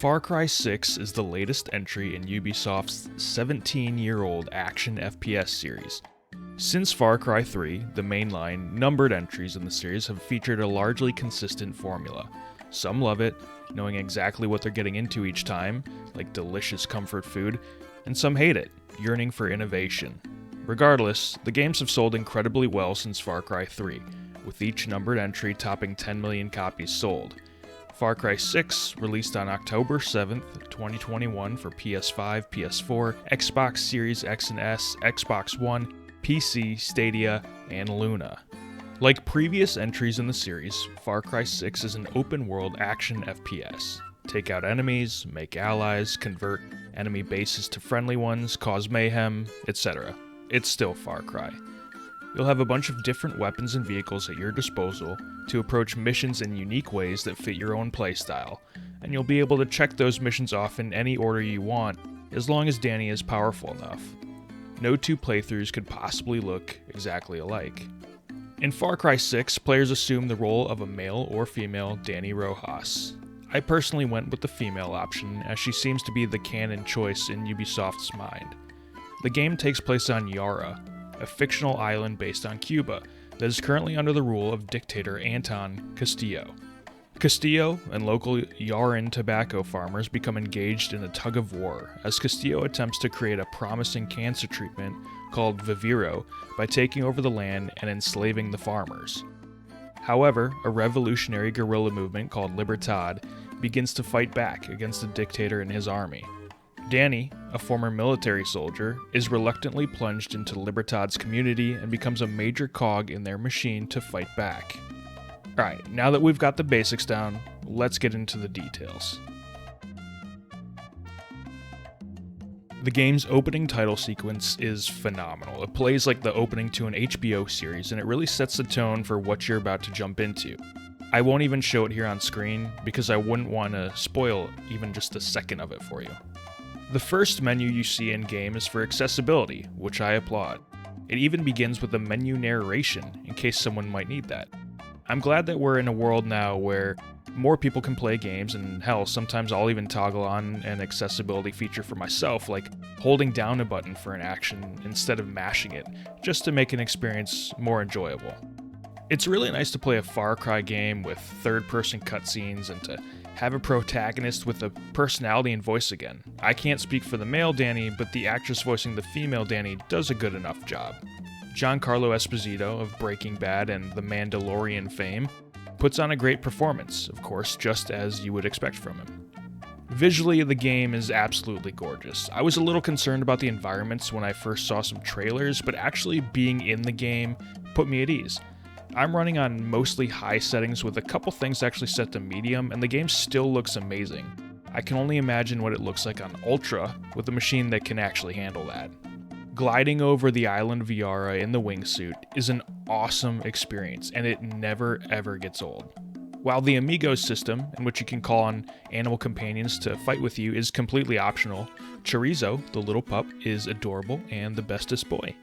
Far Cry 6 is the latest entry in Ubisoft's 17-year-old action FPS series. Since Far Cry 3, the mainline, numbered entries in the series have featured a largely consistent formula. Some love it, knowing exactly what they're getting into each time, like delicious comfort food, and some hate it, yearning for innovation. Regardless, the games have sold incredibly well since Far Cry 3, with each numbered entry topping 10 million copies sold. Far Cry 6 released on October 7th, 2021 for PS5, PS4, Xbox Series X and S, Xbox One, PC, Stadia, and Luna. Like previous entries in the series, Far Cry 6 is an open-world action FPS. Take out enemies, make allies, convert enemy bases to friendly ones, cause mayhem, etc. It's still Far Cry. You'll have a bunch of different weapons and vehicles at your disposal to approach missions in unique ways that fit your own playstyle, and you'll be able to check those missions off in any order you want, as long as Danny is powerful enough. No two playthroughs could possibly look exactly alike. In Far Cry 6, players assume the role of a male or female Danny Rojas. I personally went with the female option, as she seems to be the canon choice in Ubisoft's mind. The game takes place on Yara, a fictional island based on Cuba that is currently under the rule of dictator Anton Castillo. Castillo and local Yaran tobacco farmers become engaged in a tug-of-war as Castillo attempts to create a promising cancer treatment called Viviro by taking over the land and enslaving the farmers. However, a revolutionary guerrilla movement called Libertad begins to fight back against the dictator and his army. Danny, a former military soldier, is reluctantly plunged into Libertad's community and becomes a major cog in their machine to fight back. Alright, now that we've got the basics down, let's get into the details. The game's opening title sequence is phenomenal. It plays like the opening to an HBO series, and it really sets the tone for what you're about to jump into. I won't even show it here on screen, because I wouldn't want to spoil even just a second of it for you. The first menu you see in-game is for accessibility, which I applaud. It even begins with a menu narration, in case someone might need that. I'm glad that we're in a world now where more people can play games, and hell, sometimes I'll even toggle on an accessibility feature for myself, like holding down a button for an action instead of mashing it, just to make an experience more enjoyable. It's really nice to play a Far Cry game with third-person cutscenes and to have a protagonist with a personality and voice again. I can't speak for the male Danny, but the actress voicing the female Danny does a good enough job. Giancarlo Esposito of Breaking Bad and The Mandalorian fame puts on a great performance, of course, just as you would expect from him. Visually, the game is absolutely gorgeous. I was a little concerned about the environments when I first saw some trailers, but actually being in the game put me at ease. I'm running on mostly high settings with a couple things actually set to medium, and the game still looks amazing. I can only imagine what it looks like on Ultra with a machine that can actually handle that. Gliding over the island of Yara in the wingsuit is an awesome experience, and it never ever gets old. While the Amigos system, in which you can call on animal companions to fight with you, is completely optional, Chorizo, the little pup, is adorable and the bestest boy.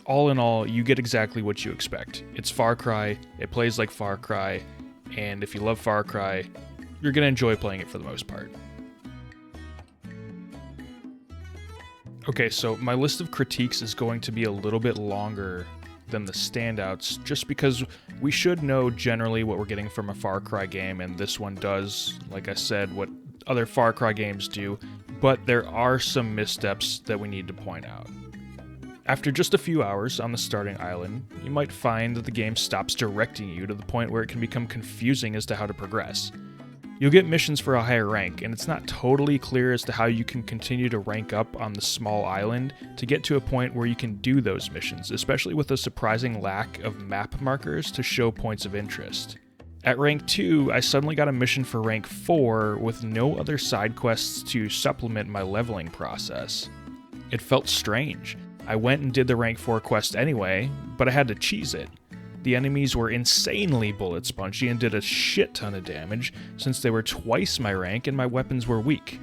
All in all, you get exactly what you expect. It's Far Cry, it plays like Far Cry, and if you love Far Cry, you're going to enjoy playing it for the most part. Okay, so my list of critiques is going to be a little bit longer than the standouts, just because we should know generally what we're getting from a Far Cry game, and this one does, like I said, what other Far Cry games do, but there are some missteps that we need to point out. After just a few hours on the starting island, you might find that the game stops directing you to the point where it can become confusing as to how to progress. You'll get missions for a higher rank, and it's not totally clear as to how you can continue to rank up on the small island to get to a point where you can do those missions, especially with a surprising lack of map markers to show points of interest. At rank 2, I suddenly got a mission for rank 4 with no other side quests to supplement my leveling process. It felt strange. I went and did the rank 4 quest anyway, but I had to cheese it. The enemies were insanely bullet spongy and did a shit ton of damage, since they were twice my rank and my weapons were weak.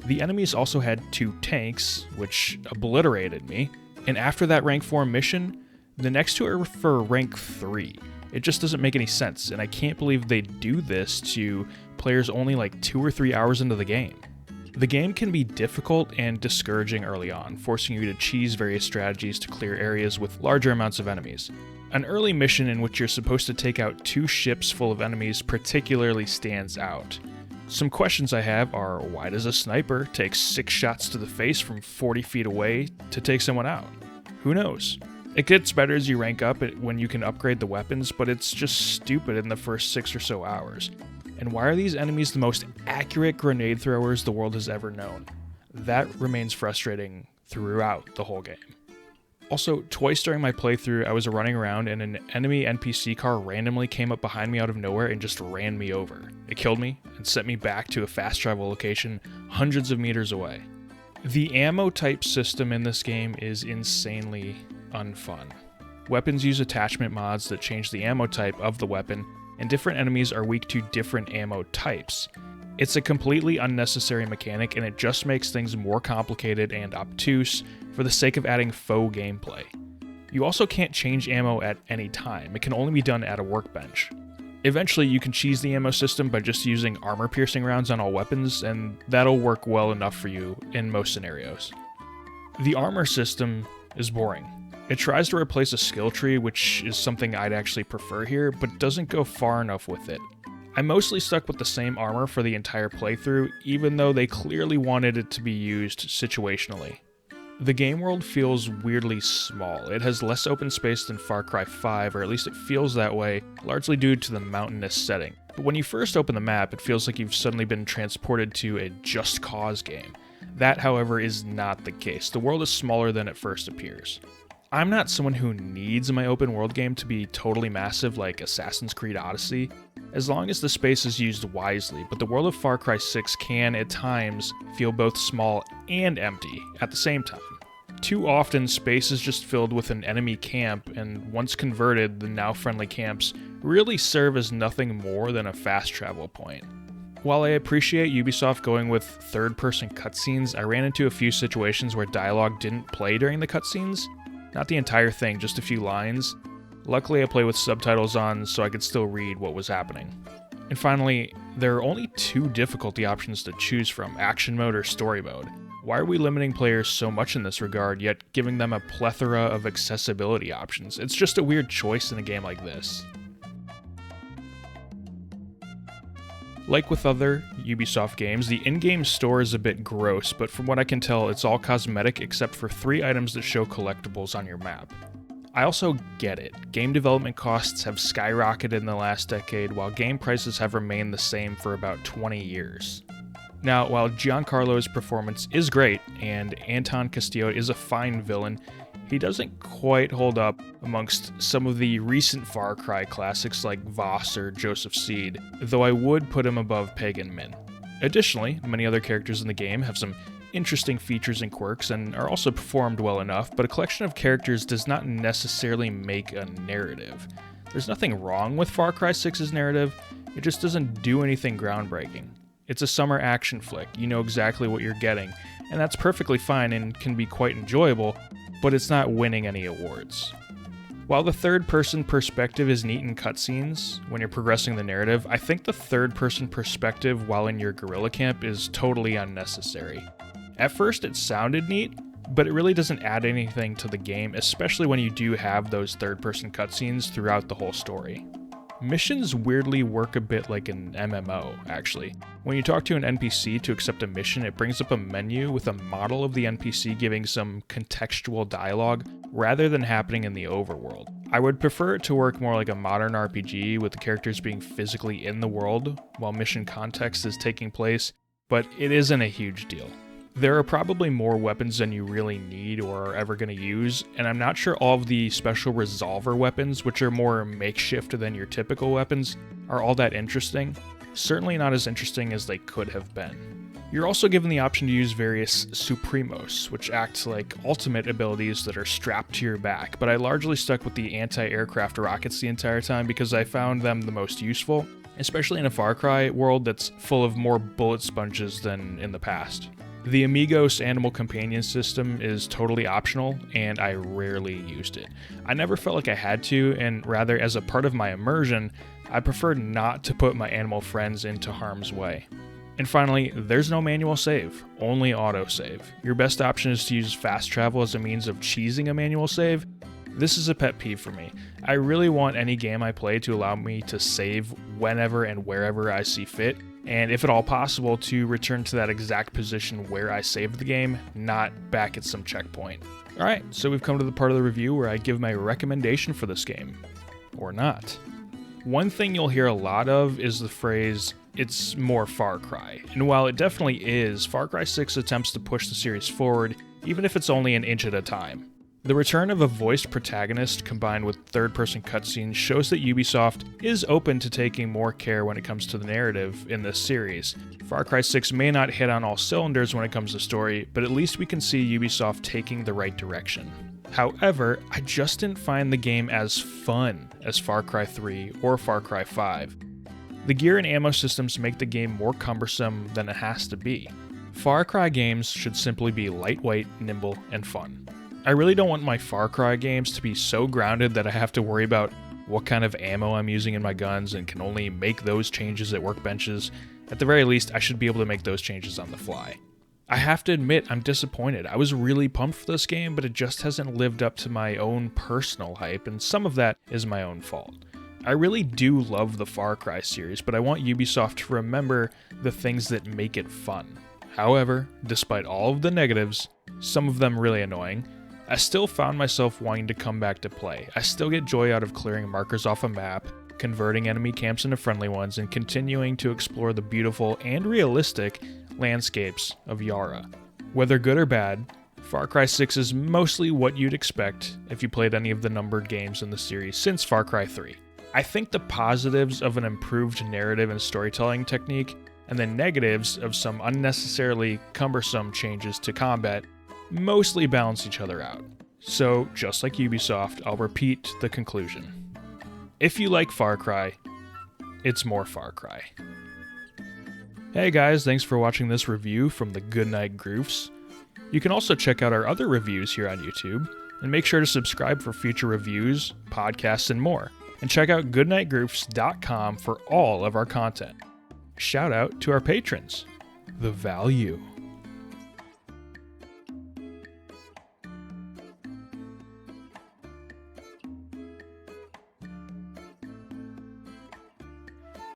The enemies also had 2 tanks, which obliterated me, and after that rank 4 mission, the next 2 are for rank 3. It just doesn't make any sense, and I can't believe they do this to players only like 2 or 3 hours into the game. The game can be difficult and discouraging early on, forcing you to cheese various strategies to clear areas with larger amounts of enemies. An early mission in which you're supposed to take out 2 ships full of enemies particularly stands out. Some questions I have are, why does a sniper take 6 shots to the face from 40 feet away to take someone out? Who knows? It gets better as you rank up when you can upgrade the weapons, but it's just stupid in the first 6 or so hours. And why are these enemies the most accurate grenade throwers the world has ever known? That remains frustrating throughout the whole game. Also, twice during my playthrough, I was running around and an enemy NPC car randomly came up behind me out of nowhere and just ran me over. It killed me and sent me back to a fast travel location hundreds of meters away. The ammo type system in this game is insanely unfun. Weapons use attachment mods that change the ammo type of the weapon, and different enemies are weak to different ammo types. It's a completely unnecessary mechanic, and it just makes things more complicated and obtuse for the sake of adding faux gameplay. You also can't change ammo at any time. It can only be done at a workbench. Eventually, you can cheese the ammo system by just using armor-piercing rounds on all weapons, and that'll work well enough for you in most scenarios. The armor system is boring. It tries to replace a skill tree, which is something I'd actually prefer here, but doesn't go far enough with it. I mostly stuck with the same armor for the entire playthrough, even though they clearly wanted it to be used situationally. The game world feels weirdly small. It has less open space than Far Cry 5, or at least it feels that way, largely due to the mountainous setting. But when you first open the map, it feels like you've suddenly been transported to a Just Cause game. That, however, is not the case. The world is smaller than it first appears. I'm not someone who needs my open world game to be totally massive like Assassin's Creed Odyssey, as long as the space is used wisely, but the world of Far Cry 6 can, at times, feel both small and empty at the same time. Too often, space is just filled with an enemy camp, and once converted, the now friendly camps really serve as nothing more than a fast travel point. While I appreciate Ubisoft going with third-person cutscenes, I ran into a few situations where dialogue didn't play during the cutscenes. Not the entire thing, just a few lines. Luckily, I play with subtitles on, so I could still read what was happening. And finally, there are only 2 difficulty options to choose from, action mode or story mode. Why are we limiting players so much in this regard, yet giving them a plethora of accessibility options? It's just a weird choice in a game like this. Like with other Ubisoft games, the in-game store is a bit gross, but from what I can tell, it's all cosmetic except for 3 items that show collectibles on your map. I also get it. Game development costs have skyrocketed in the last decade, while game prices have remained the same for about 20 years. Now, while Giancarlo's performance is great, and Anton Castillo is a fine villain, he doesn't quite hold up amongst some of the recent Far Cry classics like Voss or Joseph Seed, though I would put him above Peg and Min. Additionally, many other characters in the game have some interesting features and quirks and are also performed well enough, but a collection of characters does not necessarily make a narrative. There's nothing wrong with Far Cry 6's narrative, it just doesn't do anything groundbreaking. It's a summer action flick, you know exactly what you're getting, and that's perfectly fine and can be quite enjoyable, but it's not winning any awards. While the third-person perspective is neat in cutscenes, when you're progressing the narrative, I think the third-person perspective while in your guerrilla camp is totally unnecessary. At first it sounded neat, but it really doesn't add anything to the game, especially when you do have those third-person cutscenes throughout the whole story. Missions weirdly work a bit like an MMO, actually. When you talk to an NPC to accept a mission, it brings up a menu with a model of the NPC giving some contextual dialogue, rather than happening in the overworld. I would prefer it to work more like a modern RPG, with the characters being physically in the world, while mission context is taking place, but it isn't a huge deal. There are probably more weapons than you really need or are ever going to use, and I'm not sure all of the special resolver weapons, which are more makeshift than your typical weapons, are all that interesting. Certainly not as interesting as they could have been. You're also given the option to use various Supremos, which act like ultimate abilities that are strapped to your back, but I largely stuck with the anti-aircraft rockets the entire time because I found them the most useful, especially in a Far Cry world that's full of more bullet sponges than in the past. The Amigos Animal Companion system is totally optional, and I rarely used it. I never felt like I had to, and rather as a part of my immersion, I preferred not to put my animal friends into harm's way. And finally, there's no manual save, only autosave. Your best option is to use fast travel as a means of cheesing a manual save. This is a pet peeve for me. I really want any game I play to allow me to save whenever and wherever I see fit, and if at all possible, to return to that exact position where I saved the game, not back at some checkpoint. Alright, so we've come to the part of the review where I give my recommendation for this game. Or not. One thing you'll hear a lot of is the phrase, "It's more Far Cry." And while it definitely is, Far Cry 6 attempts to push the series forward, even if it's only an inch at a time. The return of a voiced protagonist combined with third-person cutscenes shows that Ubisoft is open to taking more care when it comes to the narrative in this series. Far Cry 6 may not hit on all cylinders when it comes to story, but at least we can see Ubisoft taking the right direction. However, I just didn't find the game as fun as Far Cry 3 or Far Cry 5. The gear and ammo systems make the game more cumbersome than it has to be. Far Cry games should simply be lightweight, nimble, and fun. I really don't want my Far Cry games to be so grounded that I have to worry about what kind of ammo I'm using in my guns and can only make those changes at workbenches. At the very least, I should be able to make those changes on the fly. I have to admit, I'm disappointed. I was really pumped for this game, but it just hasn't lived up to my own personal hype, and some of that is my own fault. I really do love the Far Cry series, but I want Ubisoft to remember the things that make it fun. However, despite all of the negatives, some of them really annoying, I still found myself wanting to come back to play. I still get joy out of clearing markers off a map, converting enemy camps into friendly ones, and continuing to explore the beautiful and realistic landscapes of Yara. Whether good or bad, Far Cry 6 is mostly what you'd expect if you played any of the numbered games in the series since Far Cry 3. I think the positives of an improved narrative and storytelling technique, and the negatives of some unnecessarily cumbersome changes to combat, mostly balance each other out. So, just like Ubisoft, I'll repeat the conclusion. If you like Far Cry, it's more Far Cry. Hey guys, thanks for watching this review from the Goodnight Groofs. You can also check out our other reviews here on YouTube, and make sure to subscribe for future reviews, podcasts, and more. And check out goodnightgroofs.com for all of our content. Shout out to our patrons. The Value.